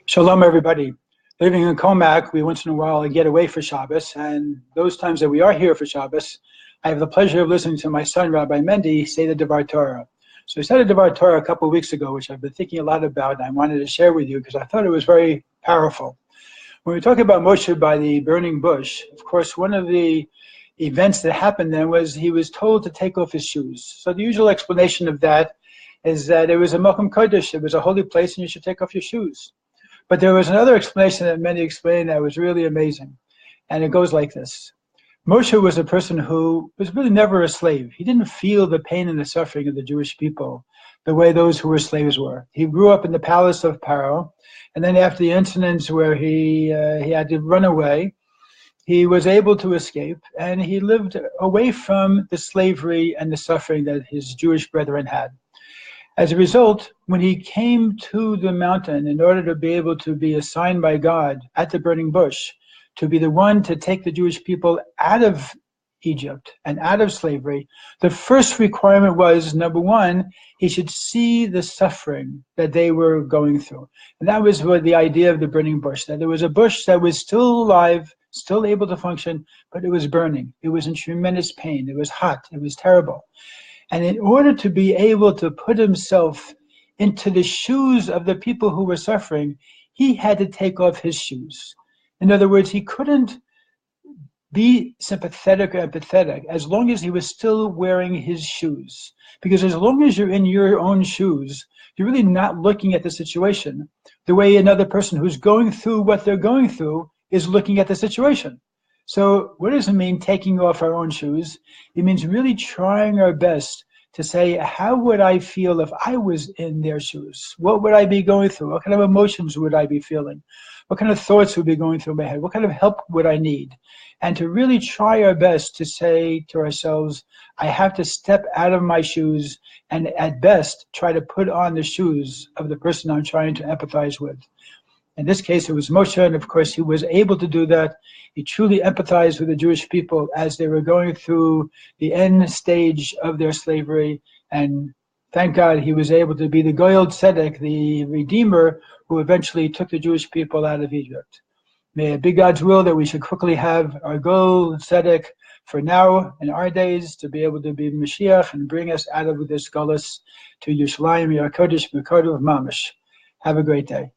Shalom, everybody. Living in Comac, we once in a while get away for Shabbos, and those times that we are here for Shabbos, I have the pleasure of listening to my son, Rabbi Mendy, say the Devar Torah. So he said the Devar Torah a couple of weeks ago, which I've been thinking a lot about, and I wanted to share with you because I thought it was very powerful. When we talk about Moshe by the burning bush, of course, one of the events that happened then was he was told to take off his shoes. So the usual explanation of that is that it was a Mokum Kodesh, it was a holy place, and you should take off your shoes. But there was another explanation that many explained that was really amazing. And it goes like this. Moshe was a person who was really never a slave. He didn't feel the pain and the suffering of the Jewish people the way those who were slaves were. He grew up in the palace of Pharaoh. And then after the incidents where he had to run away, he was able to escape. And he lived away from the slavery and the suffering that his Jewish brethren had. As a result, when he came to the mountain in order to be able to be assigned by God at the burning bush, to be the one to take the Jewish people out of Egypt and out of slavery, the first requirement was, number one, he should see the suffering that they were going through. And that was what the idea of the burning bush, that there was a bush that was still alive, still able to function, but it was burning. It was in tremendous pain. It was hot. It was terrible. And in order to be able to put himself into the shoes of the people who were suffering, he had to take off his shoes. In other words, he couldn't be sympathetic or empathetic as long as he was still wearing his shoes. Because as long as you're in your own shoes, you're really not looking at the situation the way another person who's going through what they're going through is looking at the situation. So what does it mean taking off our own shoes? It means really trying our best to say, how would I feel if I was in their shoes? What would I be going through? What kind of emotions would I be feeling? What kind of thoughts would be going through my head? What kind of help would I need? And to really try our best to say to ourselves, I have to step out of my shoes and at best try to put on the shoes of the person I'm trying to empathize with. In this case, it was Moshe, and of course, he was able to do that. He truly empathized with the Jewish people as they were going through the end stage of their slavery. And thank God he was able to be the Goyal Tzedek, the Redeemer, who eventually took the Jewish people out of Egypt. May it be God's will that we should quickly have our Goyal Tzedek for now in our days to be able to be Mashiach and bring us out of this galus to Yerushalayim, Yer Kodesh, Mekodesh, Mamash. Have a great day.